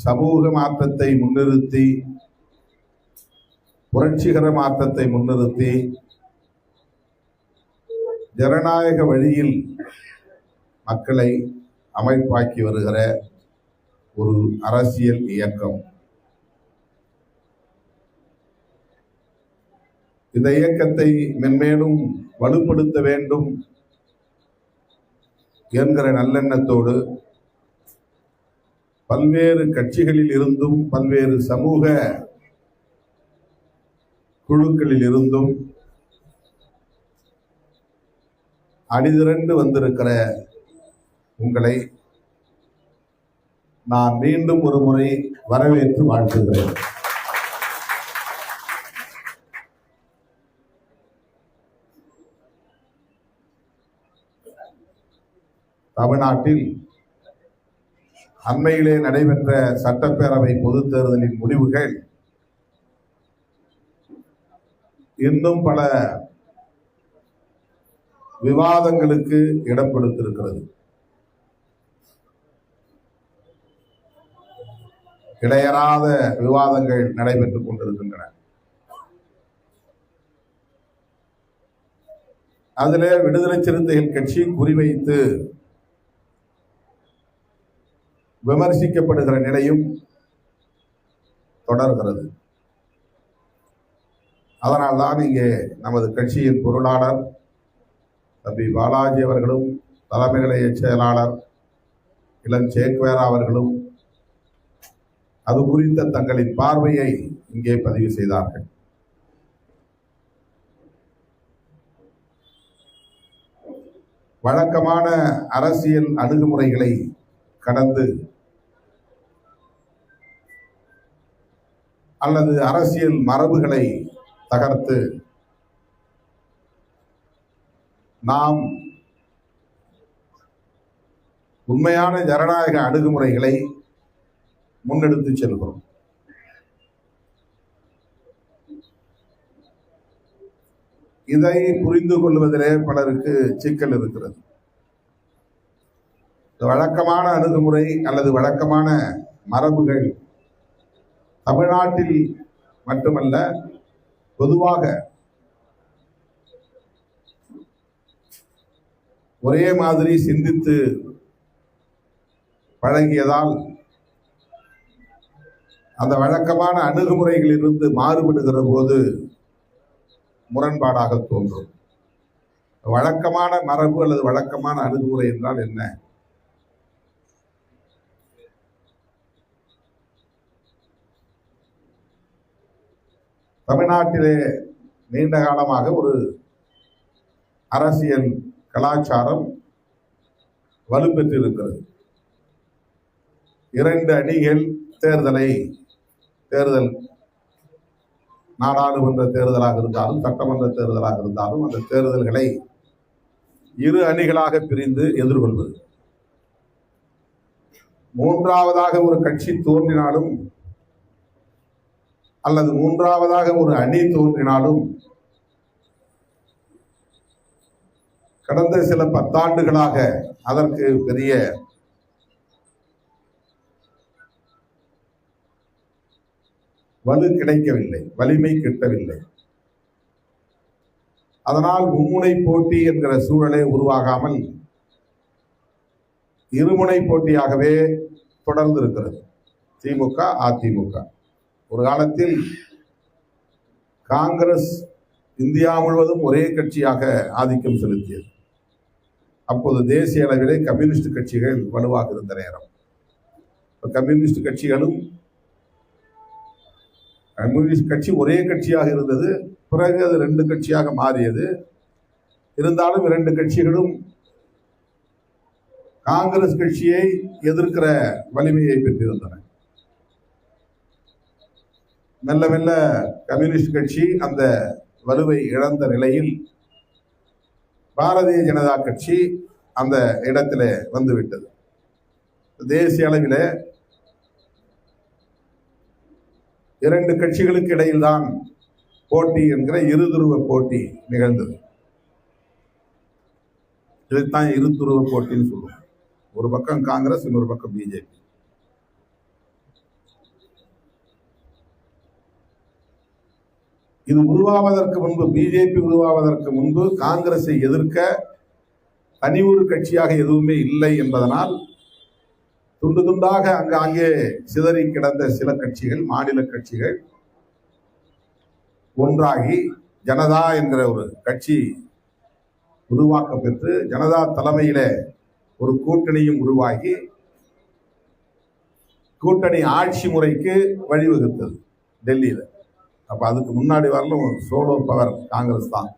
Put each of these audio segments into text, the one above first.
சமூக மாற்றத்தை முன்னிறுத்தி, புரட்சிகர மாற்றத்தை முன்னிறுத்தி, ஜனநாயக வழியில் மக்களை அமைப்பாக்கி வருகிற ஒரு அரசியல் இயக்கம். இந்த இயக்கத்தை மென்மேலும் வலுப்படுத்த வேண்டும் என்கிற நல்லெண்ணத்தோடு பல்வேறு கட்சிகளில் இருந்தும் பல்வேறு சமூக குழுக்களில் இருந்தும் அணிதிரண்டு வந்திருக்கிற உங்களை நான் மீண்டும் ஒரு முறை வரவேற்று வாழ்த்துகிறேன். தமிழ்நாட்டில் அண்மையிலே நடைபெற்ற சட்டப்பேரவை பொதுத் தேர்தலின் முடிவுகள் இன்னும் பல விவாதங்களுக்கு இடம் கொடுத்திருக்கிறது. இடையறாத விவாதங்கள் நடைபெற்றுக் கொண்டிருக்கின்றன. அதிலே விடுதலை சிறுத்தைகள் கட்சி குறிவைத்து விமர்சிக்கப்படுகிற நிலையும் தொடர்கிறது. அதனால்தான் இங்கே நமது கட்சியின் பொருளாளர் தம்பி பாலாஜி அவர்களும் தலைமை நிலைய செயலாளர் இளம் சேக்வேரா அவர்களும் அது குறித்த தங்களின் பார்வையை இங்கே பதிவு செய்தார்கள். வழக்கமான அரசியல் அணுகுமுறைகளை கடந்து அல்லது அரசியல் மரபுகளை தகர்த்து நாம் உண்மையான ஜனநாயக அணுகுமுறைகளை முன்னெடுத்து செல்கிறோம். இதை புரிந்து கொள்வதிலே பலருக்கு சிக்கல் இருக்கிறது. வழக்கமான அணுகுமுறை அல்லது வழக்கமான மரபுகள் தமிழ்நாட்டில் மட்டுமல்ல, பொதுவாக ஒரே மாதிரி சிந்தித்து பழகியதால் அந்த வழக்கமான அணுகுமுறைகளிலிருந்து மாறுபடுகிற போது முரண்பாடாக தோன்றும். வழக்கமான மரபு அல்லது வழக்கமான அணுகுமுறை என்றால் என்ன? தமிழ்நாட்டிலே நீண்ட காலமாக ஒரு அரசியல் கலாச்சாரம் வலுப்பெற்றிருக்கிறது. இரண்டு அணிகள் தேர்தல் நாடாளுமன்ற தேர்தலாக இருந்தாலும் சட்டமன்ற தேர்தலாக இருந்தாலும் அந்த தேர்தல்களை இரு அணிகளாக பிரிந்து எதிர்கொள்வது. மூன்றாவதாக ஒரு கட்சி தோன்றினாலும் அல்லது மூன்றாவதாக ஒரு அணி தோன்றினாலும் கடந்த சில பத்தாண்டுகளாக அதற்கு பெரிய வலு கிடைக்கவில்லை, வலிமை கிட்டவில்லை. அதனால் மும்முனை போட்டி என்கிற சூழலை உருவாகாமல் இருமுனை போட்டியாகவே தொடர்ந்து இருக்கிறது திமுக அதிமுக. ஒரு காலத்தில் காங்கிரஸ் இந்தியா முழுவதும் ஒரே கட்சியாக ஆதிக்கம் செலுத்தியது. அப்போது தேசிய அளவிலே கம்யூனிஸ்ட் கட்சிகள் வலுவாக இருந்த நேரம். கம்யூனிஸ்ட் கட்சி ஒரே கட்சியாக இருந்தது. பிறகு அது ரெண்டு கட்சியாக மாறியது. இருந்தாலும் இரண்டு கட்சிகளும் காங்கிரஸ் கட்சியை எதிர்க்கிற வலிமையை பெற்றிருந்தன. மெல்ல மெல்ல கம்யூனிஸ்ட் கட்சி அந்த வலுவை இழந்த நிலையில் பாரதிய ஜனதா கட்சி அந்த இடத்துல வந்துவிட்டது. தேசிய அளவில் இரண்டு கட்சிகளுக்கு இடையில் தான் போட்டி என்கிற இருதுருவ போட்டி நிகழ்ந்தது. இதைத்தான் இருதுருவ போட்டின்னு சொல்லுவோம். ஒரு பக்கம் காங்கிரஸ், இன்னொரு பக்கம் பிஜேபி. இது உருவாவதற்கு முன்பு, பிஜேபி உருவாவதற்கு முன்பு காங்கிரஸை எதிர்க்க தனி ஒரு கட்சியாக எதுவுமே இல்லை என்பதனால் துண்டு துண்டாக அங்கே சிதறி கிடந்த சில கட்சிகள், மாநில கட்சிகள் ஒன்றாகி ஜனதா என்கிற ஒரு கட்சி உருவாக்க பெற்று ஜனதா தலைமையில ஒரு கூட்டணியும் உருவாகி கூட்டணி ஆட்சி முறைக்கு வழிவகுத்தது டெல்லியில. அப்ப அதுக்கு முன்னாடி வரலும் சோலோ பவர் காங்கிரஸ் தான்.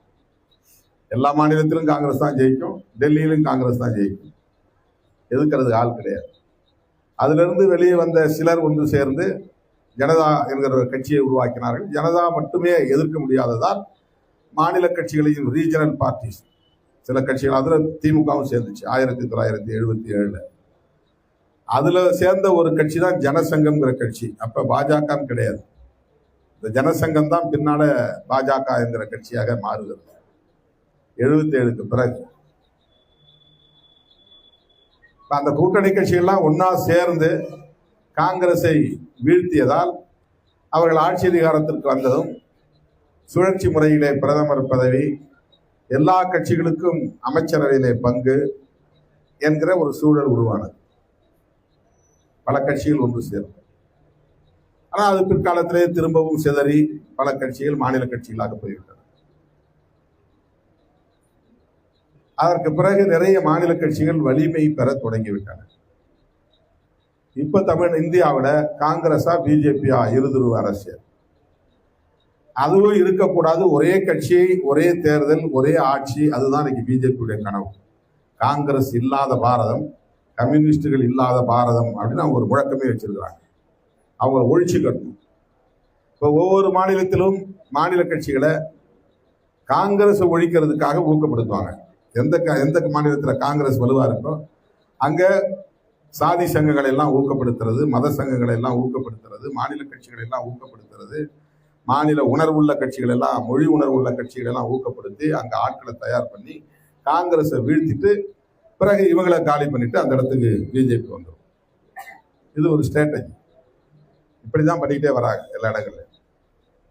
எல்லா மாநிலத்திலும் காங்கிரஸ் தான் ஜெயிக்கும், டெல்லியிலும் காங்கிரஸ் தான் ஜெயிக்கும், எதிர்க்கிறது ஆள் கிடையாது. அதுல இருந்து வெளியே வந்த சிலர் ஒன்று சேர்ந்து ஜனதா என்கிற ஒரு கட்சியை உருவாக்கினார்கள். ஜனதா மட்டுமே எதிர்க்க முடியாததால் மாநில கட்சிகளையும், ரீஜனல் பார்ட்டிஸ் சில கட்சிகள், அதுல திமுகவும் சேர்ந்துச்சு 1977. அதுல சேர்ந்த ஒரு கட்சி தான் ஜனசங்கம்ங்கிற கட்சி. அப்ப பாஜக கிடையாது. இந்த ஜனசங்கம் தான் பின்னால பாஜக என்கிற கட்சியாக மாறுகிறது 77க்கு பிறகு. அந்த கூட்டணி கட்சிகள்லாம் ஒன்னா சேர்ந்து காங்கிரஸை வீழ்த்தியதால் அவர்கள் ஆட்சி அதிகாரத்திற்கு வந்ததும் சுழற்சி முறையிலே பிரதமர் பதவி, எல்லா கட்சிகளுக்கும் அமைச்சரவையிலே பங்கு என்கிற ஒரு சூழல் உருவானது. பல கட்சிகள் ஒன்று சேரும். ஆனால் அது பிற்காலத்திலே திரும்பவும் சிதறி பல கட்சிகள் மாநில கட்சிகளாக போய்விட்டன. அதற்கு பிறகு நிறைய மாநில கட்சிகள் வலிமை பெற தொடங்கிவிட்டன. இப்ப இந்தியாவில் காங்கிரஸா பிஜேபியா இருதுருவ அரசியல். அதுவும் இருக்கக்கூடாது. ஒரே கட்சி, ஒரே தேர்தல், ஒரே ஆட்சி, அதுதான் இன்னைக்கு பிஜேபியுடைய கனவு. காங்கிரஸ் இல்லாத பாரதம், கம்யூனிஸ்டுகள் இல்லாத பாரதம் அப்படின்னு அவங்க ஒரு முழக்கமே வச்சிருக்கிறாங்க. அவங்க ஒழிச்சு கட்டணும். இப்போ ஒவ்வொரு மாநிலத்திலும் மாநில கட்சிகளை காங்கிரஸ் ஒழிக்கிறதுக்காக ஊக்கப்படுத்துவாங்க. எந்த மாநிலத்தில் காங்கிரஸ் வலுவா இருக்கோ அங்க சாதி சங்கங்களை எல்லாம் ஊக்கப்படுத்துறது, மத சங்கங்களை எல்லாம் ஊக்கப்படுத்துறது, மாநில கட்சிகளை எல்லாம் ஊக்கப்படுத்துறது, மாநில உணர்வுள்ள கட்சிகள் எல்லாம், மொழி உணர்வுள்ள கட்சிகள் எல்லாம் ஊக்கப்படுத்தி அங்க ஆட்களை தயார் பண்ணி காங்கிரஸை வீழ்த்திட்டு பிறகு இவங்களை காலி பண்ணிட்டு அந்த இடத்துக்கு பிஜேபி வந்துடும். இது ஒரு ஸ்ட்ராட்டஜி. இப்படிதான் பண்ணிக்கிட்டே வராங்க. எல்லா இடங்கள்லையும்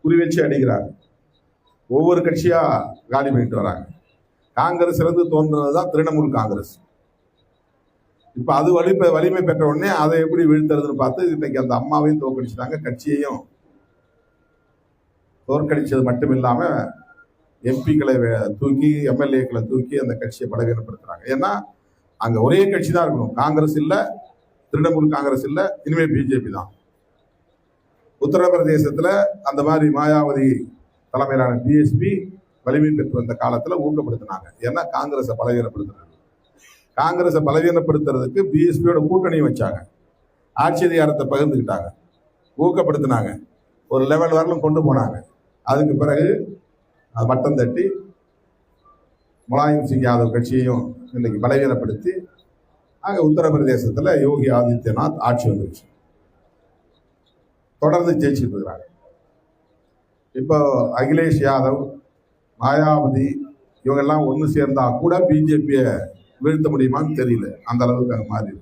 குறி வச்சு அடிக்கிறாங்க. ஒவ்வொரு கட்சியா காலி பண்ணிட்டு வராங்க. காங்கிரஸ் இருந்து தோன்றுனதுதான் திரிணாமுல் காங்கிரஸ். இப்ப அது வலிமை பெற்ற உடனே அதை எப்படி வீழ்த்துறதுன்னு பார்த்து இன்னைக்கு அந்த அம்மாவையும் தோற்கடிச்சிட்டாங்க, கட்சியையும் தோற்கடிச்சது மட்டும் இல்லாம எம்பிக்களை தூக்கி, எம்எல்ஏக்களை தூக்கி அந்த கட்சியை பலவீனப்படுத்துறாங்க. ஏன்னா அங்க ஒரே கட்சி தான் இருக்கணும். காங்கிரஸ் இல்ல, திரிணாமுல் காங்கிரஸ் இல்ல, இனிமே பிஜேபி தான். உத்தரப்பிரதேசத்துல அந்த மாதிரி மாயாவதி தலைமையிலான பிஎஸ்பி வலிமை பெற்று வந்த காலத்துல ஊக்கப்படுத்தினாங்க. ஏன்னா காங்கிரஸை பலவீனப்படுத்துறாங்க. காங்கிரஸை பலவீனப்படுத்துறதுக்கு பிஎஸ்பியோட கூட்டணியும் வச்சாங்க. ஆட்சி அதிகாரத்தை பகிர்ந்துக்கிட்டாங்க, ஊக்கப்படுத்தினாங்க, ஒரு லெவல் வரலும் கொண்டு போனாங்க. அதுக்கு பிறகு மட்டம் தட்டி முலாயம் சிங் யாதவ் கட்சியையும் இன்னைக்கு பலவீனப்படுத்தி அங்கே உத்தரப்பிரதேசத்தில் யோகி ஆதித்யநாத் ஆட்சி வந்துருச்சு. தொடர்ந்து ஜெயிச்சுட்டு இருக்கிறாங்க. இப்போ அகிலேஷ் யாதவ், மாயாவதி இவங்கெல்லாம் ஒன்று சேர்ந்தா கூட பிஜேபியை வீழ்த்த முடியுமான்னு தெரியல. அந்த அளவுக்கு அங்கே மாறி.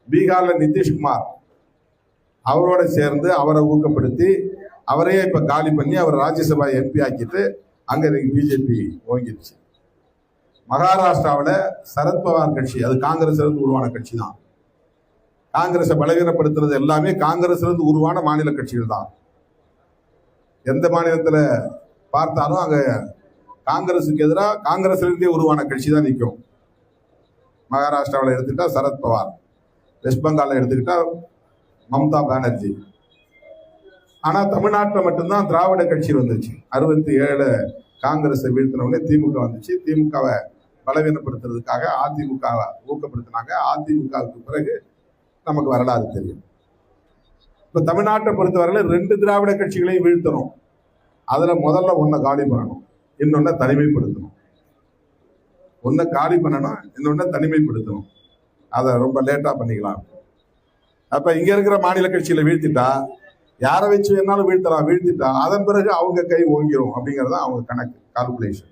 பீகார்ல நிதிஷ்குமார் அவரோட சேர்ந்து அவரை ஊக்கப்படுத்தி அவரே இப்ப காலி பண்ணி அவர் ராஜ்யசபா எம்பி ஆக்கிட்டு அங்க பிஜேபி ஓங்கிருச்சு. மகாராஷ்டிராவில் சரத்பவார் கட்சி, அது காங்கிரஸ் இருந்து உருவான கட்சி தான். காங்கிரஸை பலவீனப்படுத்துறது எல்லாமே காங்கிரஸ் இருந்து உருவான மாநில கட்சிகள் தான். எந்த மாநிலத்தில் பார்த்தாலும் அங்க காங்கிரஸுக்கு எதிராக காங்கிரஸ்ல இருந்தே உருவான கட்சி தான் நிற்கும். மகாராஷ்டிராவில் எடுத்துக்கிட்டா சரத்பவார், வெஸ்ட் பெங்காலில் எடுத்துக்கிட்டா மம்தா பானர்ஜி. ஆனா தமிழ்நாட்டில் மட்டும்தான் திராவிட கட்சி வந்துச்சு. 67 காங்கிரஸை வீழ்த்தினவுடனே திமுக வந்துச்சு. திமுகவை பலவீனப்படுத்துறதுக்காக அதிமுகவை ஊக்கப்படுத்தினாங்க. அதிமுகவுக்கு பிறகு நமக்கு வரலாறு தெரியும். இப்ப தமிழ்நாட்டை பொறுத்தவரையில 2 திராவிட கட்சிகளையும் வீழ்த்தணும். அதுல முதல்ல ஒன்றை காலி பண்ணணும், இன்னொன்னை தனிமைப்படுத்தணும். ஒன்றை காலி பண்ணணும், இன்னொன்னை தனிமைப்படுத்தணும். அதை ரொம்ப லேட்டா பண்ணிக்கலாம். அப்ப இங்க இருக்கிற மாநில கட்சியில வீழ்த்திட்டா யாரை வச்சு வேணாலும் வீழ்த்திட்டா அதன் பிறகு அவங்க கை ஓங்கிரும் அப்படிங்கறத அவங்க கணக்கு, கால்குலேஷன்.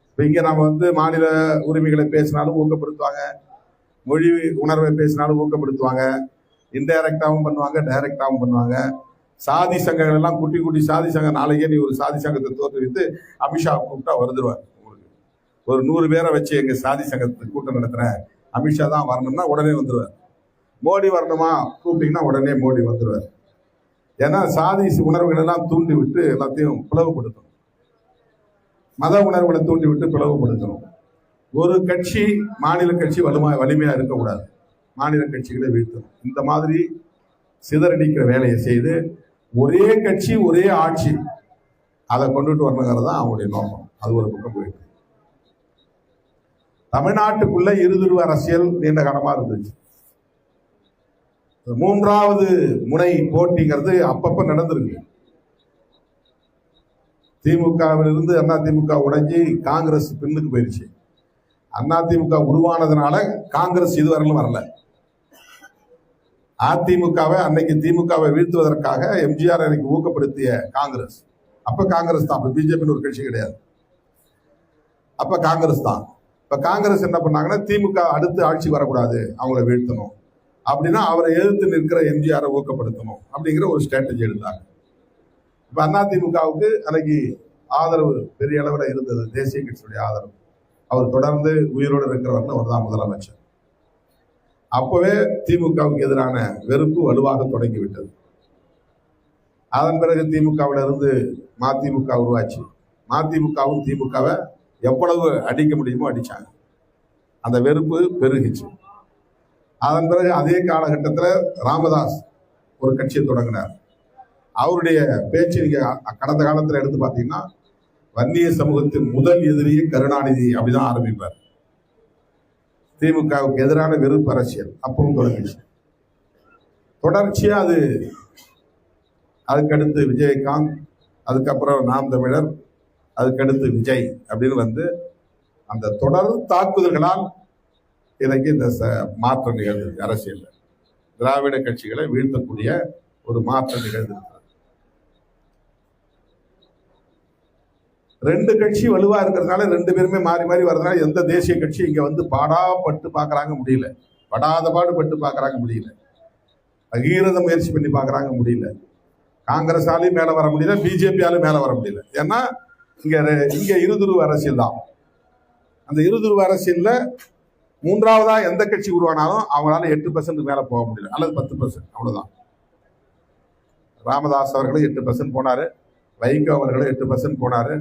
இப்ப இங்க நம்ம மாநில உரிமைகளை பேசினாலும் ஊக்கப்படுத்துவாங்க, மொழி உணர்வை பேசினாலும் ஊக்கப்படுத்துவாங்க, இன்டைரக்டாவும் பண்ணுவாங்க, டைரக்டாவும் பண்ணுவாங்க. சாதி சங்கங்கள் எல்லாம் குட்டி குட்டி சாதி சங்கம், நாளைக்கே நீ ஒரு சாதி சங்கத்தை தோற்றுவித்து அமித்ஷா கூப்பிட்டா வந்துடுவார். உங்களுக்கு ஒரு 100 பேரை வச்சு எங்க சாதி சங்கத்துக்கு கூட்டம் நடத்துறேன், அமித்ஷா தான் வரணும்னா உடனே வந்துடுவார். மோடி வரணுமா கூப்பிட்டீங்கன்னா உடனே மோடி வந்துடுவார். ஏன்னா சாதி உணர்வுகள் எல்லாம் தூண்டி விட்டு எல்லாத்தையும் பிளவுபடுத்தணும், மத உணர்வுகளை தூண்டி விட்டு பிளவுபடுத்தணும். ஒரு கட்சி மாநில கட்சி வலிமையா இருக்கக்கூடாது, மாநில கட்சிகளை வீழ்த்தணும். இந்த மாதிரி சிதறடிக்கிற வேலையை செய்து ஒரே கட்சி ஒரே ஆட்சி அதை கொண்டுட்டு வரணுங்கிறது தான் அவங்களுடைய நோக்கம். அது ஒரு பக்கம் போயிட்டு தமிழ்நாட்டுக்குள்ள இருதுருவ அரசியல் நீண்ட காலமா இருந்துச்சு. 3வது முனை போட்டிங்கிறது அப்பப்ப நடந்திருக்கு. திமுகவிலிருந்து அதிமுக உடைஞ்சி காங்கிரஸ் பின்னுக்கு போயிருச்சு. அதிமுக உருவானதுனால காங்கிரஸ் இதுவரையிலும் வரல. அதிமுகவை அன்னைக்கு திமுகவை வீழ்த்துவதற்காக எம்ஜிஆர் அன்னைக்கு ஊக்கப்படுத்திய காங்கிரஸ், அப்ப காங்கிரஸ் தான், அப்ப பிஜேபி ஒரு கட்சி கிடையாது, அப்ப காங்கிரஸ் தான். இப்ப காங்கிரஸ் என்ன பண்ணாங்கன்னா, திமுக அடுத்து ஆட்சி வரக்கூடாது, அவங்கள வீழ்த்தணும் அப்படின்னா அவரை எதிர்த்து நிற்கிற எம்ஜிஆரை ஊக்கப்படுத்தணும் அப்படிங்கிற ஒரு ஸ்ட்ராட்டஜி எடுத்தாங்க. இப்ப அதிமுகவுக்கு அன்னைக்கு ஆதரவு பெரிய அளவில் இருந்தது, தேசிய கட்சியுடைய ஆதரவு. அவர் தொடர்ந்து உயிரோடு இருக்கிறவர்கள் அவர் தான் முதலமைச்சர். அப்பவே திமுகவுக்கு எதிரான வெறுப்பு வலுவாக தொடங்கிவிட்டது. அதன் பிறகு திமுகவில இருந்து மதிமுக உருவாச்சு. மதிமுகவும் திமுகவை எவ்வளவு அடிக்க முடியுமோ அடிச்சாங்க, அந்த வெறுப்பு பெருகிச்சு. அதன் பிறகு அதே காலகட்டத்தில் ராமதாஸ் ஒரு கட்சியை தொடங்கினார். அவருடைய பேச்சு நீங்க கடந்த காலத்தில் எடுத்து பார்த்தீங்கன்னா, வன்னிய சமூகத்தின் முதல் எதிரியே கருணாநிதி அப்படிதான் ஆரம்பிப்பார். திமுகவுக்கு எதிரான வெறுப்பு அரசியல் அப்பவும் தொடங்கிச்சு. தொடர்ச்சியா அதுக்கடுத்து விஜயகாந்த், அதுக்கப்புறம் நாம் தமிழர், அதுக்கடுத்து விஜய் அப்படின்னு வந்து அந்த தொடர் தாக்குதல்களால் இன்றைக்கு இந்த மாற்றம் நிகழ்ந்தது. அரசியல் திராவிட கட்சிகளை வீழ்த்தக்கூடிய ஒரு மாற்றம் நிகழ்ந்தது. 2 கட்சி வலுவா இருக்கிறதுனால 2 பேருமே மாறி மாறி வர்றதுனால எந்த தேசிய கட்சி இங்க வந்து பாடாப்பட்டு பாக்குறாங்க முடியல, படாத பாடுபட்டு பாக்குறாங்க முடியல, அகீரத முயற்சி பண்ணி பாக்குறாங்க முடியல. காங்கிரஸாலையும் மேல வர முடியல, பிஜேபியாலும் மேல வர முடியல. ஏன்னா இங்க இருதுருவ அரசியல் தான். அந்த இருதுருவ அரசியல்ல 3வதா எந்த கட்சி உருவானாலும் அவங்களால 8% மேல போக முடியல, அல்லது 10%, அவ்வளவுதான். ராமதாஸ் அவர்களும் 8% போனாரு, வைகோ அவர்களும் 8% போனாரு,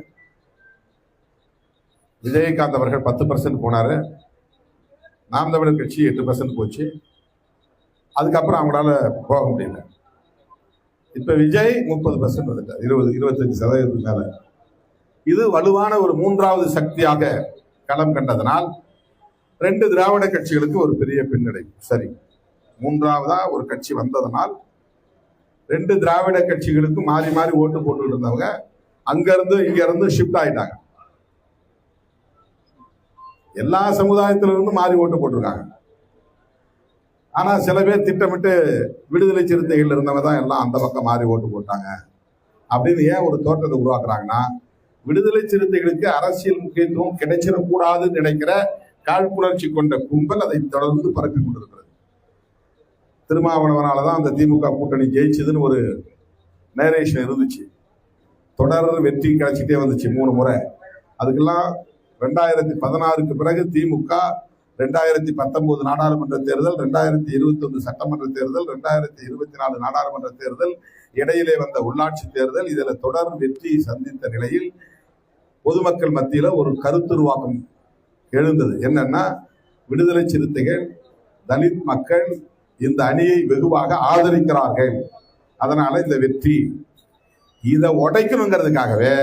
விஜயகாந்த் அவர்கள் 10% போனாரு, நாம் தமிழர் கட்சி 8% போச்சு. அதுக்கப்புறம் அவங்களால போக முடியல. இப்ப விஜய் 30% வந்துட்டார், 25% மேல. இது வலுவான ஒரு 3வது சக்தியாக களம் கண்டதனால் 2 திராவிட கட்சிகளுக்கு ஒரு பெரிய பின்னடைவு. சரி, 3வதா ஒரு கட்சி வந்ததனால் 2 திராவிட கட்சிகளுக்கு மாறி மாறி ஓட்டு போட்டு இருந்தவங்க அங்க இருந்து ஷிஃப்ட் ஆயிட்டாங்க. எல்லா சமுதாயத்திலிருந்து மாறி ஓட்டு போட்டிருக்காங்க. ஆனா சில பேர் திட்டமிட்டு விடுதலை சிறுத்தைகள் இருந்தவங்க தான் எல்லாம் அந்த பக்கம் மாறி ஓட்டு போட்டாங்க அப்படின்னு ஏன் ஒரு தோற்றத்தை உருவாக்குறாங்கன்னா, விடுதலை சிறுத்தைகளுக்கு அரசியல் முக்கியத்துவம் கிடைச்சிடக்கூடாதுன்னு நினைக்கிற காழ்ப்புணர்ச்சி கொண்ட கும்பல் அதை தொடர்ந்து பரப்பி கொண்டிருக்கிறது. திருமாவளவனாலதான் அந்த திமுக கூட்டணி ஜெயிச்சதுன்னு ஒரு நேரேஷன் இருந்துச்சு. தொடர் வெற்றி கிடைச்சிட்டே வந்துச்சு 3 முறை. அதுக்கெல்லாம் 2016க்கு பிறகு திமுக 2019 நாடாளுமன்ற தேர்தல், 2021 சட்டமன்ற தேர்தல், 2024 நாடாளுமன்ற தேர்தல், இடையிலே வந்த உள்ளாட்சி தேர்தல், இதுல தொடர் வெற்றி சந்தித்த நிலையில் பொதுமக்கள் மத்தியில ஒரு கருத்துருவாக்கம் எழுந்தது. என்னன்னா, விடுதலை சிறுத்தைகள், தலித் மக்கள் இந்த அணியை வெகுவாக ஆதரிக்கிறார்கள், அதனால இந்த வெற்றி. இதை உடைக்கணுங்கிறதுக்காகவே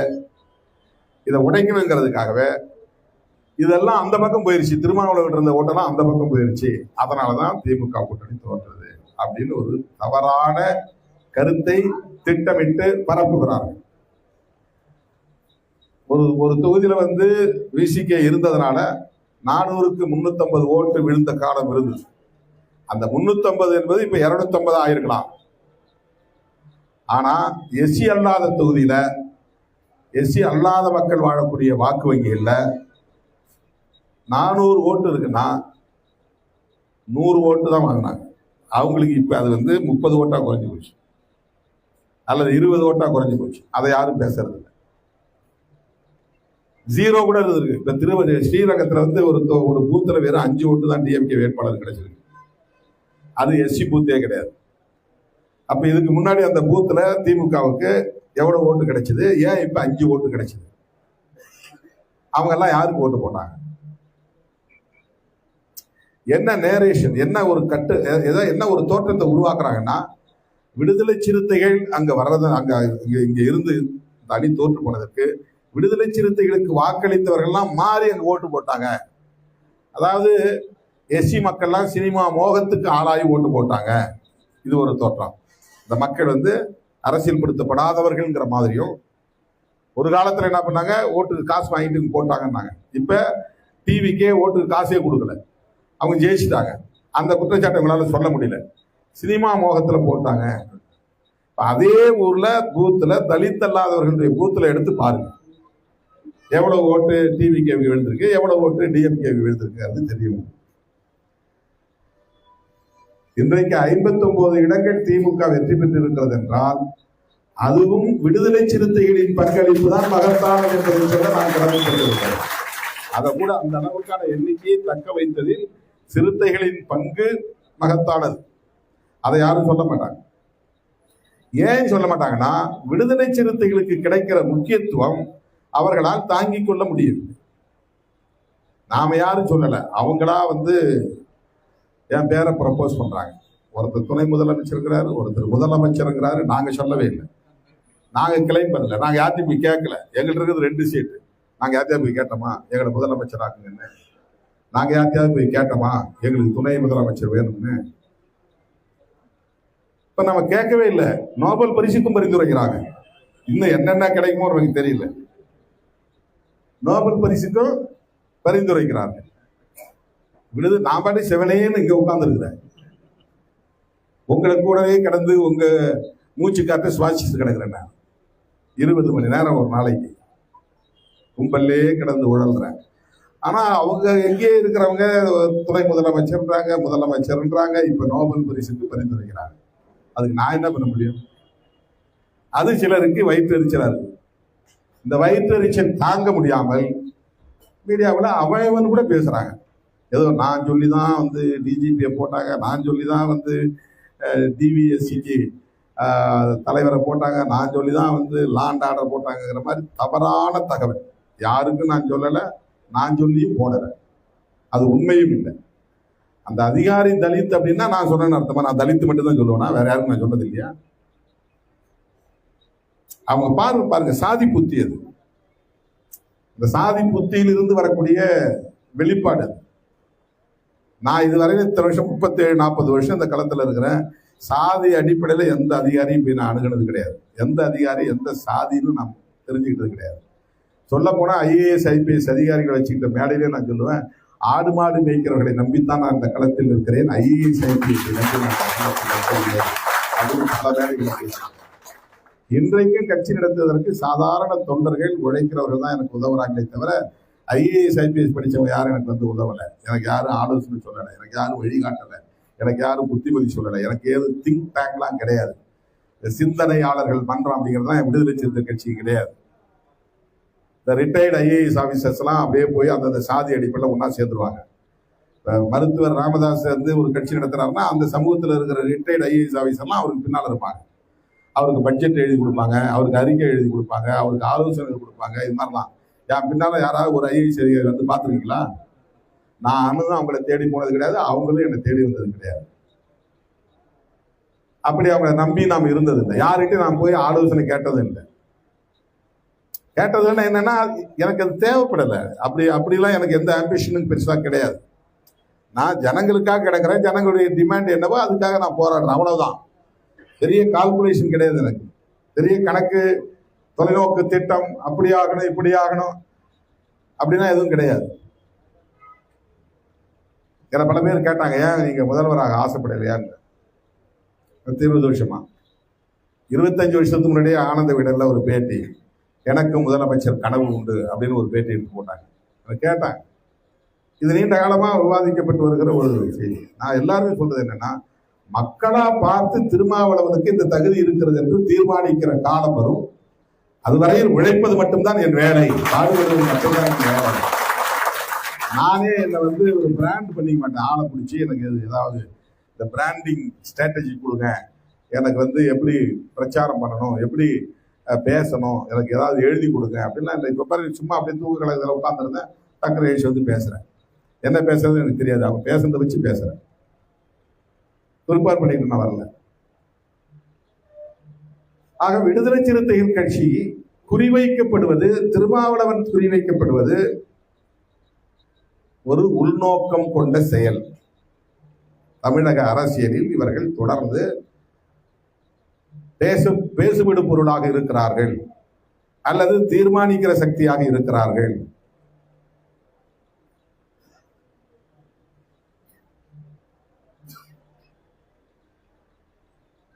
இதெல்லாம் அந்த பக்கம் போயிருச்சு. திருமாவளவன் இருந்த ஓட்டெல்லாம் அந்த பக்கம் போயிருச்சு. அதனாலதான் திமுக கூட்டணி தோன்றது அப்படின்னு ஒரு தவறான கருத்தை திட்டமிட்டு பரப்புகிறார்கள். ஒரு தொகுதியில வந்து விசிக இருந்ததுனால 400க்கு 350 ஓட்டு விழுந்த காலம் இருந்தது. அந்த 350 என்பது இப்ப 250 ஆயிருக்கலாம். ஆனா எஸ்சி அல்லாத தொகுதியில, எஸ்சி அல்லாத மக்கள் வாழக்கூடிய வாக்கு வங்கிகள்ல 400 ஓட்டு இருக்குன்னா 100 ஓட்டு தான் வாங்கினாங்க. அவங்களுக்கு இப்ப அது வந்து 30 ஓட்டா குறைஞ்சு போச்சு. அல்லது 20 ஓட்டா குறைஞ்சு போச்சு. அதை யாரும் பேசுறது இல்லை. 0 கூட இருந்திருக்கு. இப்ப திருவதி ஸ்ரீரங்கத்துல வந்து ஒரு பூத்துல வெறும் 5 ஓட்டு தான் டிஎம்கே வேட்பாளர் கிடைச்சிருக்கு. அது எஸ்சி பூத்தே கிடையாது. அப்ப இதுக்கு முன்னாடி அந்த பூத்துல திமுகவுக்கு எவ்வளவு ஓட்டு கிடைச்சது, ஏன் இப்ப 5 ஓட்டு கிடைச்சது? அவங்க எல்லாம் யாருக்கு ஓட்டு போட்டாங்க? என்ன நேரேஷன், என்ன ஒரு கட்டு, என்ன ஒரு தோற்றத்தை உருவாக்குறாங்கன்னா, விடுதலை சிறுத்தைகள் அங்க வர்றது, இங்க இருந்து இந்த அணி தோற்று போனதற்கு விடுதலை சிறுத்தைகளுக்கு வாக்களித்தவர்கள்லாம் மாறி அங்க ஓட்டு போட்டாங்க. அதாவது எஸ்சி மக்கள்லாம் சினிமா மோகத்துக்கு ஆளாகி ஓட்டு போட்டாங்க. இது ஒரு தோற்றம். இந்த மக்கள் வந்து அரசியல்படுத்தப்படாதவர்கள்ங்கிற மாதிரியும், ஒரு காலத்துல என்ன பண்ணாங்க, ஓட்டுக்கு காசு வாங்கிட்டு போட்டாங்கன்னாங்க. இப்ப டிவிக்கே ஓட்டுக்கு காசே கொடுக்கல, அவங்க ஜெயிச்சுட்டாங்க. அந்த குற்றச்சாட்டை உங்களால சொல்ல முடியல. சினிமா மோகத்துல போட்டாங்க. அதே ஊர்ல பூத்துல தலித் அல்லாதவர்களுடைய பூத்துல எடுத்து பாருங்க, எவ்வளவு ஓட்டு டிவிகேவி விழுந்திருக்கு, எவ்வளவு ஓட்டு டிஎம்கேவி விழுந்திருக்கு, அது தெரியும். இன்றைக்கு 59 இடங்கள் திமுக வெற்றி பெற்றிருக்கிறது என்றால் அதுவும் விடுதலை சிறுத்தைகளின் பங்களிப்பு தான் மகத்தானது என்பதை சொல்ல நான் கடமைப்பட்டிருக்கிறேன். அதை கூட அந்த அளவுக்கான எண்ணிக்கையை தக்க வைத்ததில் சிறுத்தைகளின் பங்கு மகத்தானது. அதை யாரும் சொல்ல மாட்டாங்க. ஏன் சொல்ல மாட்டாங்கன்னா, விடுதலை சிறுத்தைகளுக்கு கிடைக்கிற முக்கியத்துவம் அவர்களால் தாங்கிக் கொள்ள முடியும். நாம யாரும் சொல்லல, அவங்களா வந்து என் பேரை ப்ரப்போஸ் பண்றாங்க. ஒருத்தர் துணை முதலமைச்சர் இருக்கிறாரு, ஒருத்தர் முதலமைச்சருங்கிறாரு. நாங்க சொல்லவே இல்லை, நாங்க கிளைம் பண்ணல, நாங்க யார்ட்டையும் போய் கேட்கல. எங்கள்கிட்ட இருக்கிறது 2 சீட்டு. நாங்க யார்ட்டையாவது போய் கேட்டோமா எங்களை முதலமைச்சர் ஆக்குங்கன்னு? நாங்க யார்ட்டையாவது போய் கேட்டோமா எங்களுக்கு துணை முதலமைச்சர் வேணும்னு? இப்ப நம்ம கேட்கவே இல்லை. நோபல் பரிசுக்கும் பரிந்துரைக்கிறாங்க. இன்னும் என்னென்ன கிடைக்குமோ நமக்கு தெரியல. நோபல் பரிசுக்கும் பரிந்துரைக்கிறாங்க. விடுது நான் பாட்டி செவனேன்னு இங்க உட்கார்ந்து இருக்கிறேன். உங்களுக்கு கூடவே கிடந்து உங்க மூச்சு காற்று சுவாசிச்சு கிடக்குறேன். நான் 20 மணி நேரம் ஒரு நாளைக்கு கும்பல்லே கிடந்து உழல்றேன். ஆனா அவங்க எங்கே இருக்கிறவங்க துணை முதலமைச்சர்ன்றாங்க. இப்ப நோபல் பரிசுக்கு பரிந்துரைக்கிறாங்க. அதுக்கு நான் என்ன பண்ண முடியும்? அது சிலருக்கு வயிற்றெரிச்சலா இருக்கு. இந்த வயிற்றெரிச்சல் தாங்க முடியாமல் மீடியாவில் அவன் கூட பேசுறாங்க. ஏதோ நான் சொல்லிதான் வந்து டிஜிபியை போட்டாங்க, நான் சொல்லிதான் வந்து டிவிஎஸ்சிக்கு தலைவரை போட்டாங்க, நான் சொல்லிதான் வந்து லாண்ட் ஆர்டர் போட்டாங்கிற மாதிரி தவறான தகவல். யாருக்கும் நான் சொல்லலை, நான் சொல்லியும் போடலை. அது உண்மையும் இல்லை. அந்த அதிகாரி தலித் அப்படின்னா நான் சொன்னேன்னு அர்த்தமா? நான் தலித்து மட்டும் தான் சொல்லுவேன்னா, வேற யாருக்கும் நான் சொன்னது இல்லையா? அவங்க பாருங்க சாதி புத்தி. அது இந்த சாதி புத்தியிலிருந்து வரக்கூடிய வெளிப்பாடு. நான் இதுவரை இத்தனை வருஷம் 37-40 வருஷம் இந்த களத்துல இருக்கிறேன். சாதி அடிப்படையில எந்த அதிகாரியும் போய் நான் அணுகினது கிடையாது. எந்த அதிகாரி எந்த சாதின்னு நான் தெரிஞ்சுக்கிட்டது கிடையாது. சொல்ல போனா IAS IPS அதிகாரிகளை வச்சுக்கிட்ட மேடையிலே நான் சொல்லுவேன், ஆடு மாடு மேய்க்கிறவர்களை நம்பித்தான் நான் இந்த களத்தில் இருக்கிறேன். IAS IPS நம்பி நான் பல வேலைகளை பேசுகிறேன். இன்றைக்கும் கட்சி நடத்துவதற்கு சாதாரண தொண்டர்கள் உழைக்கிறவர்கள் தான் எனக்கு உதவுறாங்களே தவிர IAS IPS படித்தவங்க யாரும் எனக்கு வந்து உதவலை. எனக்கு யாரும் ஆலோசனை சொல்லலை, எனக்கு யாரும் வழிகாட்டலை, எனக்கு யாரும் புத்திமதி சொல்லலை. எனக்கு ஏது திங்க் டேங்க்லாம் கிடையாது. சிந்தனையாளர்கள் மன்றம் அப்படிங்கிறதுலாம் என் விடுதலை சிறுத்தை கட்சி கிடையாது. இந்த ரிட்டையர்டு IAS ஆஃபீஸர்ஸ்லாம் அப்படியே போய் அந்தந்த சாதி அடிப்படையில் ஒன்றா சேர்ந்துருவாங்க. மருத்துவர் ராமதாஸ் வந்து ஒரு கட்சி நடத்துறாருன்னா அந்த சமூகத்தில் இருக்கிற ரிட்டையர்டு IAS ஆஃபீஸர்லாம் அவருக்கு பின்னால் இருப்பாங்க. அவருக்கு பட்ஜெட் எழுதி கொடுப்பாங்க, அவருக்கு அறிக்கை எழுதி கொடுப்பாங்க, அவருக்கு ஆலோசனை கொடுப்பாங்க. இது மாதிரிலாம் என் பின்னால யாராவது ஒரு IAS அதிகாரி வந்து பார்த்துருக்கீங்களா? நான் அனுதான் அவங்கள தேடி போனது கிடையாது, அவங்களும் என்னை தேடி வந்தது கிடையாது. அப்படி அவங்களை நம்பி நாம் இருந்தது இல்லை. யார்கிட்டையும் நான் போய் ஆலோசனை கேட்டதும் இல்லை. கேட்டதுன்னா என்னன்னா, எனக்கு அது தேவைப்படலை. அப்படிலாம் எனக்கு எந்த ஆம்பிஷனும் பெருசாக கிடையாது. நான் ஜனங்களுக்காக கிடக்கிறேன். ஜனங்களுடைய டிமாண்ட் என்னவோ அதுக்காக நான் போராடுறேன், அவ்வளவுதான். பெரிய கால்குலேஷன் கிடையாது எனக்கு. பெரிய கணக்கு, தொலைநோக்கு திட்டம், அப்படி ஆகணும் இப்படி ஆகணும் அப்படின்னா எதுவும் கிடையாது. ஏன்னா பல பேர் கேட்டாங்க, ஏன் நீங்க முதல்வராக ஆசைப்படலையான்னு. 20 வருஷமா 25 வருஷத்துக்கு முன்னாடியே ஆனந்த விடல ஒரு பேட்டி, எனக்கு முதலமைச்சர் கனவு உண்டு அப்படின்னு ஒரு பேட்டி எடுத்து போட்டாங்க. அதை கேட்டாங்க. இது நீண்ட காலமா விவாதிக்கப்பட்டு வருகிற ஒரு செய்தி. நான் எல்லாருமே சொல்றது என்னன்னா, மக்களா பார்த்து திருமாவளவனுக்கு இந்த தகுதி இருக்கிறது என்று தீர்மானிக்கிற காலம் வரும். அதுவரையில் உழைப்பது மட்டும்தான் என் வேலை, பாடுபடுவது மட்டும்தான் என் வேலை. நானே என்னை வந்து ஒரு பிராண்ட் பண்ணிக்க மாட்டேன். ஆளை பிடிச்சி எனக்கு ஏதாவது இந்த பிராண்டிங் ஸ்ட்ராட்டஜி கொடுங்க, எனக்கு வந்து எப்படி பிரச்சாரம் பண்ணணும், எப்படி பேசணும், எனக்கு ஏதாவது எழுதி கொடுங்க அப்படின்லாம் இல்லை. இப்போ பாருங்க, சும்மா அப்படியே தூக்கு கழகத்தில் உட்காந்துருந்தேன், டக்குனு எழுச்சி வந்து பேசுகிறேன். என்ன பேசுறது எனக்கு தெரியாது, அவங்க பேசுறதை வச்சு பேசுகிறேன். குறிப்பார் பண்ணிட்டு நான் வரல. ஆக விடுதலை சிறுத்தைகள் கட்சி குறிவைக்கப்படுவது, திருமாவளவன் குறிவைக்கப்படுவது ஒரு உள்நோக்கம் கொண்ட செயல். தமிழக அரசியலில் இவர்கள் தொடர்ந்து பேசுவிடும் பொருளாக இருக்கிறார்கள் அல்லது தீர்மானிக்கிற சக்தியாக இருக்கிறார்கள்.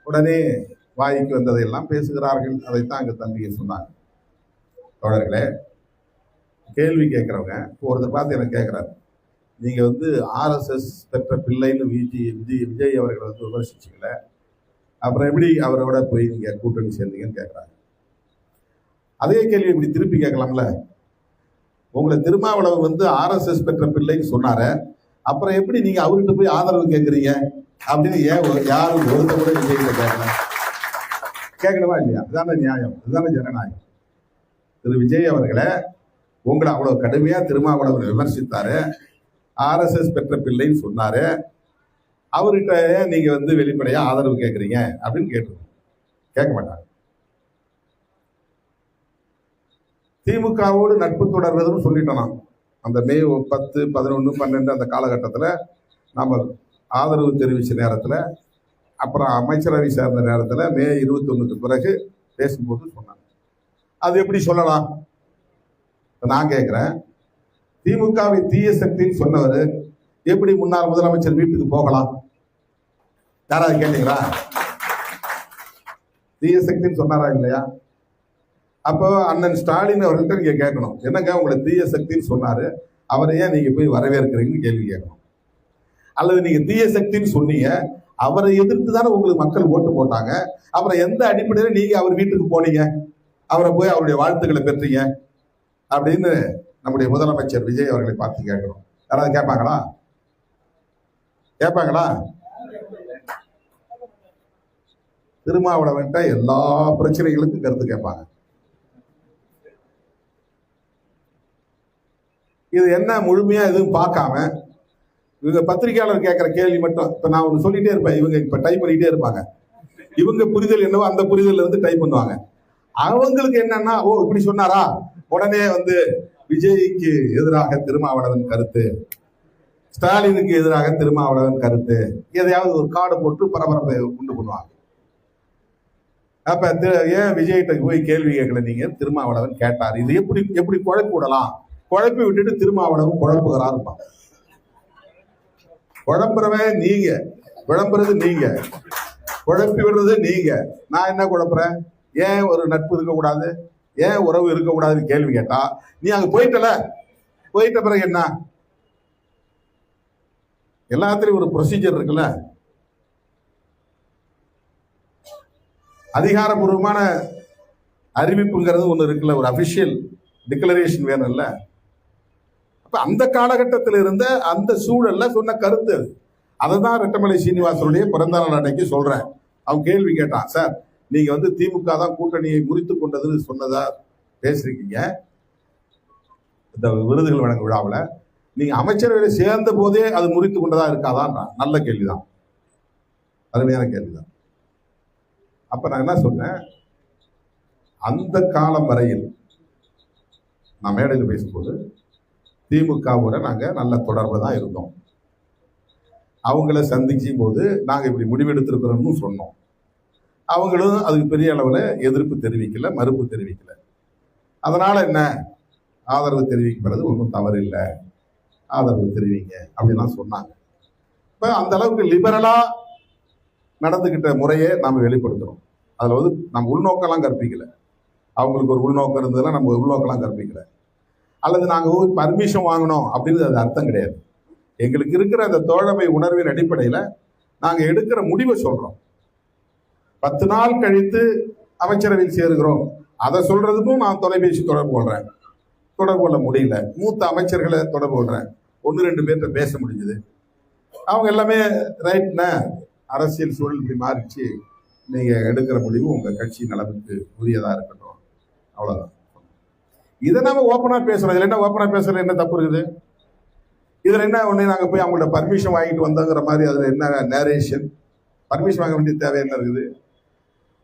உடனே வாய்க்கு வந்ததையெல்லாம் பேசுகிறார்கள். அதைத்தான் அங்க தம்பியை சொன்னாங்க. தோழர்களே, கேள்வி கேட்கிறவங்க ஒருத்தர் பார்த்து எனக்கு கேட்கிறாரு, நீங்க வந்து RSS பெற்ற பிள்ளைன்னு விஜய் அவர்களை வந்து விமர்சிச்சிக்கல, அப்புறம் எப்படி அவரோட போய் நீங்க கூட்டணி சேர்ந்தீங்கன்னு கேட்கிறாங்க. அதே கேள்வி இப்படி திருப்பி கேட்கலாம்ல, உங்களை திருமாவளவன் வந்து RSS பெற்ற பிள்ளைன்னு சொன்னாரு, அப்புறம் எப்படி நீங்க அவர்கிட்ட போய் ஆதரவு கேட்கறீங்க அப்படின்னு யாரும் ஒருத்த கூட விஜய்கிட்ட கேட்கல? கேட்கணுமா இல்லையா? இதுதானே நியாயம், இதுதானே ஜனநாயகம். திரு விஜய் அவர்களை உங்களை அவ்வளவு கடுமையா திருமாவளவன் விமர்சித்தாரு, RSS பெற்ற பிள்ளைன்னு சொன்னாரு, அவர்கிட்ட நீங்க வந்து வெளிப்படையா ஆதரவு கேட்கறீங்க அப்படின்னு கேட்க மாட்டாங்க. திமுகவோடு நட்பு தொடர்வதுன்னு சொல்லிட்டோம். அந்த மே 10, 11, 12 அந்த காலகட்டத்தில் நாம ஆதரவு தெரிவிச்ச நேரத்தில், அப்புறம் அமைச்சரவை சேர்ந்த நேரத்தில் மே 21க்கு பிறகு பேசும்போது சொன்னாங்க. அது எப்படி சொல்லலாம்? நான் கேட்கிறேன், திமுகவை தீய சக்தின்னு சொன்னவர் எப்படி முன்னாள் முதலமைச்சர் வீட்டுக்கு போகலாம்? யாராவது கேட்டீங்களா? தீய சக்தின்னு சொன்னாரா இல்லையா? அப்போ அண்ணன் ஸ்டாலின் அவர்கள்ட்ட நீங்க கேட்கணும், என்னங்க உங்களை தீய சக்தின்னு சொன்னாரு, அவரை ஏன் நீங்க போய் வரவேற்கிறீங்கன்னு கேள்வி கேட்கணும். அல்லது நீங்க தீய சக்தின்னு சொன்னீங்க, அவரை எதிர்த்து தானே உங்களுக்கு மக்கள் ஓட்டு போட்டாங்க, அப்புறம் எந்த அடிப்படையில நீங்க அவர் வீட்டுக்கு போனீங்க, அவரை போய் அவருடைய வாழ்த்துக்களை பெற்றீங்க அப்படின்னு நம்முடைய முதலமைச்சர் விஜய் அவர்களை பார்த்து கேட்கணும். யாராவது கேட்பாங்களா? திருமாவளவன்ட்ட எல்லா பிரச்சனைகளுக்கும் கருத்து கேட்பாங்க. இது என்ன முழுமையா எதுவும் பார்க்காம இவங்க பத்திரிகையாளர் கேட்கிற கேள்வி மட்டும், இப்ப நான் ஒன்று சொல்லிட்டே இருப்பேன், இவங்க இப்ப டைப் பண்ணிட்டே இருப்பாங்க, இவங்க புரிதல் என்னவோ அந்த புரிதல் இருந்து டைப் பண்ணுவாங்க. அவங்களுக்கு என்னன்னா, ஓ இப்படி சொன்னாரா, உடனே வந்து விஜய்க்கு எதிராக திருமாவளவன் கருத்து, ஸ்டாலினுக்கு எதிராக திருமாவளவன் கருத்து, எதையாவது ஒரு கார்டு போட்டு பரபரப்பை உண்டு பண்ணுவாங்க. அப்ப ஏன் விஜய்கிட்ட போய் கேள்வி கேட்கல நீங்க? திருமாவளவன் கேட்டார். இது எப்படி குழப்பி விடலாம்? குழப்பி விட்டுட்டு திருமாவளவன் குழப்புகிறார். குழம்புறவன் நீங்க, குழம்புறது நீங்க, குழப்பி விடுறது நீங்க. நான் என்ன குழப்புறேன்? ஏன் ஒரு நட்பு இருக்கக்கூடாது, ஏன் உறவு இருக்கக்கூடாதுன்னு கேள்வி கேட்டா, நீ அங்க போயிட்ட பிறகு என்ன? எல்லாத்துலயும் ஒரு ப்ரொசீஜர் இருக்குல்ல, அதிகாரப்பூர்வமான அறிவிப்புங்கிறது ஒண்ணு இருக்குல்ல, ஒரு அபிஷியல் டிக்ளரேஷன் வேணும்ல. அப்ப அந்த காலகட்டத்தில் இருந்த அந்த சூழல்ல சொன்ன கருத்து அதுதான் ரெட்டமலை சீனிவாசனுடைய பிறந்த நாள் அன்னைக்கு சொல்றேன். அவன் கேள்வி கேட்டான், சார் நீங்க வந்து திமுக தான் கூட்டணியை முறித்து கொண்டதுன்னு சொன்னதா பேசிருக்கீங்க இந்த விருதுகள் வழங்கும் விழாவில், நீங்க அமைச்சரவையில சேர்ந்த போதே அது முறித்து கொண்டதா இருக்காதான்? நல்ல கேள்விதான், அருமையான கேள்விதான். அப்ப நான் என்ன சொன்னேன், அந்த காலம் வரையில் நான் மேடையில் பேசும்போது திமுகவோட நாங்க நல்ல தொடர்பு தான் இருந்தோம். அவங்கள சந்திக்கும் போது நாங்க இப்படி முடிவெடுத்திருக்கிறோம்னு சொன்னோம். அவங்களும் அதுக்கு பெரிய அளவுல எதிர்ப்பு தெரிவிக்கல, மறுப்பு தெரிவிக்கல. அதனால என்ன, ஆதரவு தெரிவிக்கிறது ஒன்றும் தவறு இல்லை, ஆதரவு தெரிவிங்க அப்படின்லாம் சொன்னாங்க. இப்ப அந்த அளவுக்கு லிபரலா நடந்துகிட்ட முறையை நாம வெளிப்படுத்துறோம். அதுல வந்து நம்ம உள்நோக்கெல்லாம் கற்பிக்கல. அவங்களுக்கு ஒரு உள்நோக்கம் இருந்ததுன்னா நம்ம உள்நோக்கெல்லாம் கற்பிக்கல. அல்லது நாங்க பர்மிஷன் வாங்கணும் அப்படின்றது அது அர்த்தம் கிடையாது. எங்களுக்கு இருக்கிற அந்த தோழமை உணர்வின் அடிப்படையில நாங்க எடுக்கிற முடிவை சொல்றோம். 10 நாள் கழித்து அமைச்சரவையில் சேருகிறோம், அதை சொல்றதுக்கும் நான் தொலைபேசி தொடர்பு கொள்றேன். தொடர்பு கொள்ள முடியல. மூத்த அமைச்சர்களை தொடர்பு கொள்றேன். 1-2 பேர்கிட்ட பேச முடிஞ்சது. அவங்க எல்லாமே ரைட்ன அரசியல் சூழல் இப்படி மாறிச்சு, நீங்க எடுக்கிற முடிவு உங்க கட்சி நலனுக்கு உரியதா இருக்கட்டும், அவ்வளவுதான். இதை நாம ஓப்பனா பேசுறோம். இதுல என்ன ஓப்பனா பேசுறது என்ன தப்பு இருக்குது? இதுல என்ன ஒண்ணு நாங்க போய் அவங்கள்ட்ட பர்மிஷன் வாங்கிட்டு வந்தோங்கிற மாதிரி அதுல என்ன நேரேஷன்? பர்மிஷன் வாங்க வேண்டிய தேவை என்ன இருக்குது?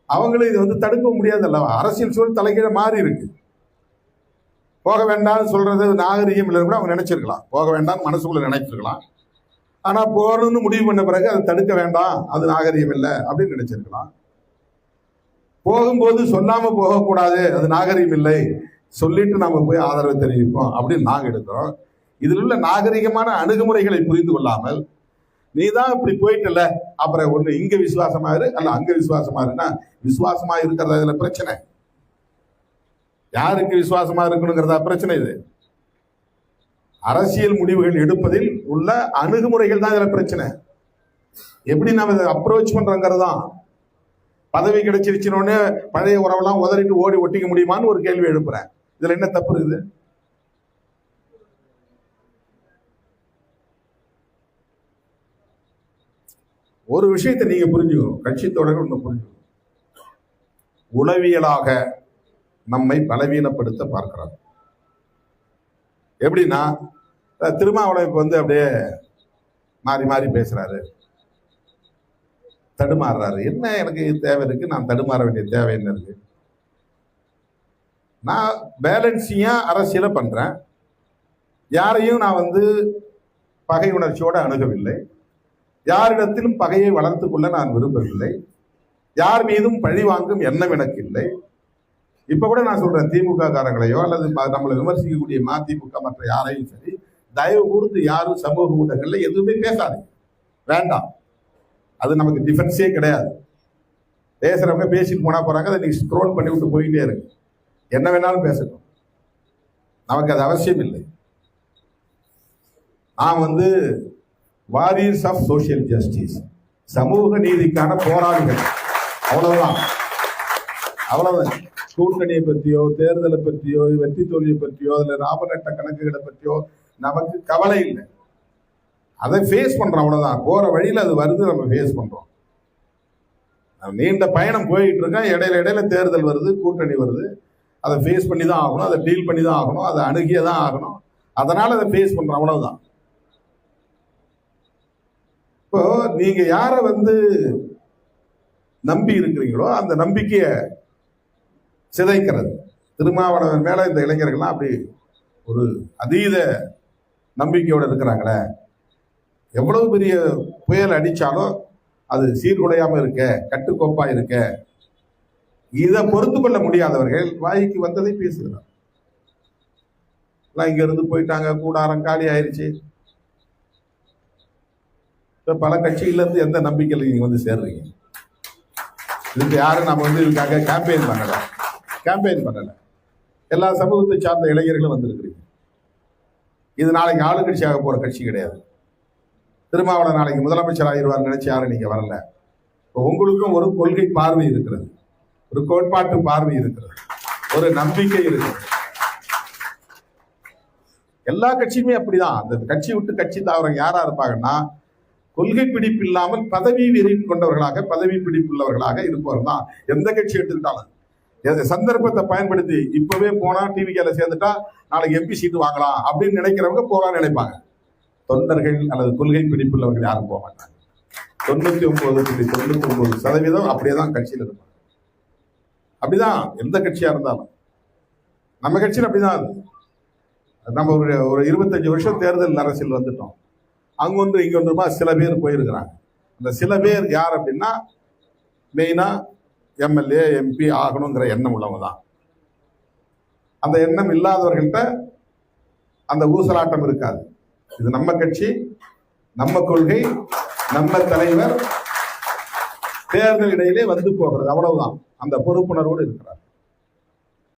அவங்களும் இது வந்து தடுக்க முடியாது அல்லவா? அரசியல் சூழல் தலைகீழ மாறி இருக்கு. போக வேண்டாம்னு சொல்றது நாகரிகம் இல்லைன்னு கூட அவங்க நினைச்சிருக்கலாம். போக வேண்டாம்னு மனசுக்குள்ள நினைச்சிருக்கலாம். ஆனா போறணும்னு முடிவு பண்ண பிறகு அதை தடுக்க வேண்டாம், அது நாகரிகம் இல்லை அப்படின்னு நினைச்சிருக்கலாம். போகும்போது சொல்லாம போகக்கூடாது, அது நாகரிகம் இல்லை, சொல்லிட்டு நாம போய் ஆதரவு தெரிவிப்போம் அப்படின்னு நாங்க எடுக்கிறோம். இதில் உள்ள நாகரிகமான அணுகுமுறைகளை புரிந்து கொள்ளாமல் நீ தான் இப்படி போயிட்டல, அப்புறம் ஒண்ணு இங்க விசுவாசமா இரு அல்ல அங்க விசுவாசமா இருன்னா, விசுவாசமா இருக்கிறதா இதுல பிரச்சனை? யாருக்கு விசுவாசமா இருக்கணுங்கிறதா பிரச்சனை? இது அரசியல் முடிவுகள் எடுப்பதில் உள்ள அணுகுமுறைகள் தான் இதுல பிரச்சனை. எப்படி நாம இதை அப்ரோச் பண்றோங்கிறதான். பதவி கிடைச்சிருச்சுன்னு பழைய உறவெல்லாம் உதறிட்டு ஓடி ஒட்டிக்க முடியுமான்னு ஒரு கேள்வி எழுப்புறேன். இதுல என்ன தப்பு இருக்குது? ஒரு விஷயத்தை நீங்க புரிஞ்சுக்கணும், கட்சி தொடர்கள் ஒண்ணு புரிஞ்சுக்கணும். உளவியலாக நம்மை பலவீனப்படுத்த பார்க்கிறார். எப்படின்னா, திருமாவளவன் இப்ப வந்து அப்படியே மாறி மாறி பேசுறாரு, தடுமாறுறாரு. என்ன எனக்கு தேவை இருக்கு? நான் தடுமாற வேண்டிய தேவை என்ன இருக்கு? நான் பேலன்ஸிங்கா அரசியலை பண்றேன். யாரையும் நான் வந்து பகை உணர்ச்சியோட அணுகவில்லை. யாரிடத்திலும் பகையை வளர்த்து கொள்ள நான் விரும்பவில்லை. யார் மீதும் பழி வாங்கும் எண்ணம் எனக்கு இல்லை. இப்ப கூட நான் சொல்றேன், திமுக காரங்களையோ அல்லது நம்மளை விமர்சிக்கக்கூடிய மதிமுக மற்ற யாரையும் சரி, தயவு கூர்ந்து யாரும் சமூக ஊடகங்கள்ல எதுவுமே பேசாதீங்க, வேண்டாம். அது நமக்கு டிஃபென்ஸே கிடையாது. பேசுறவங்க பேசிட்டு போனா போறாங்க, அதை நீங்க ஸ்க்ரோல் பண்ணி விட்டு போயிட்டே இருக்கு. என்ன வேணாலும் பேசட்டும், நமக்கு அது அவசியம் இல்லை. நான் வந்து வாரியர்ஸ் ஆஃப் சோசியல் ஜஸ்டிஸ், சமூக நீதிக்கான போராளிகள், அவ்வளவுதான். அவ்வளவுதான். கூட்டணியை பற்றியோ தேர்தலை பற்றியோ வெற்றி தோல்வியை பற்றியோ அதுல லாபநட்ட கணக்குகளை பற்றியோ நமக்கு கவலை இல்லை. அதை ஃபேஸ் பண்றோம், அவ்வளவுதான். போற வழியில அது வருது, நம்ம ஃபேஸ் பண்றோம். நீண்ட பயணம் போயிட்டு இருக்கேன், இடையில இடையில தேர்தல் வருது, கூட்டணி வருது, அதை ஃபேஸ் பண்ணி தான் ஆகணும், அதை டீல் பண்ணி தான் ஆகணும், அதை அணுகியே தான் ஆகணும். அதனால அதை ஃபேஸ் பண்றோம், அவ்வளவுதான். இப்போ நீங்க யாரை வந்து நம்பி இருக்கிறீங்களோ அந்த நம்பிக்கையை சிதைக்கிறது. திருமாவளவன் மேல இந்த இளைஞர்கள்லாம் அப்படி ஒரு அதீத நம்பிக்கையோடு இருக்கிறாங்களே, எவ்வளவு பெரிய புயல் அடிச்சாலும் அது சீர்குலையாம இருக்க, கட்டுக்கோப்பா இருக்க, இதை பொறுத்து கொள்ள முடியாதவர்கள் வாய்க்கு வந்ததை பேசுகிறார். இங்க இருந்து போயிட்டாங்க, கூடாரம் காலி ஆயிடுச்சு. இப்ப பல கட்சியில இருந்து எந்த நம்பிக்கையில நீங்க வந்து சேர்றீங்க? இதுக்கு யாரும் நம்ம வந்து இதுக்காக கேம்பெயின் பண்ணல. எல்லா சமூகத்தை சார்ந்த இளைஞர்களும் வந்திருக்கிறீங்க. இது நாளைக்கு ஆளுங்கட்சியாக போற கட்சி கிடையாது. திருமாவளவன் நாளைக்கு முதலமைச்சர் ஆகிடுவார் நினைச்சு யாரும் நீங்க வரல. உங்களுக்கும் ஒரு கொள்கை பார்வை இருக்கிறது, ஒரு கோட்பாட்டு பார்வை இருக்கிறது, ஒரு நம்பிக்கை இருக்கிறது. எல்லா கட்சியுமே அப்படிதான். அந்த கட்சி விட்டு கட்சி தாவறவங்க யாரா இருப்பாங்கன்னா, கொள்கை பிடிப்பு இல்லாமல் பதவி வெறி கொண்டவர்களாக, பதவி பிடிப்புள்ளவர்களாக இருப்பவர்கள் தான். எந்த கட்சி எடுத்துக்கிட்டாலும் சந்தர்ப்பத்தை பயன்படுத்தி இப்பவே போனா டிவிக்கால சேர்ந்துட்டா நாளைக்கு எம்பி சீட்டு வாங்கலாம் அப்படின்னு நினைக்கிறவங்க போலான்னு நினைப்பாங்க. தொண்டர்கள் அல்லது கொள்கை பிடிப்புள்ளவர்கள் யாரும் போக மாட்டாங்க. 99.99% அப்படியே தான் கட்சியில் இருப்பாங்க. அப்படிதான் எந்த கட்சியா இருந்தாலும். நம்ம கட்சியில் அப்படிதான் இருக்கு. நம்ம ஒரு 25 வருஷம் தேர்தல் அரசியல் வந்துட்டோம். அங்க ஒன்று இங்க ஒன்றுமா சில பேர் போயிருக்கிறாங்க. அந்த சில பேர் யார் அப்படின்னா, மெயினா எம்எல்ஏ எம்பி ஆகணுங்கிற எண்ணம் உள்ளவங்க தான். அந்த எண்ணம் இல்லாதவர்கள்ட்ட அந்த ஊசலாட்டம் இருக்காது. இது நம்ம கட்சி, நம்ம கொள்கை, நம்ம தலைவர், தேர்தல் இடையிலே வந்து போகிறது, அவ்வளவுதான். அந்த பொறுப்புணர்வோடு இருக்கிறார்.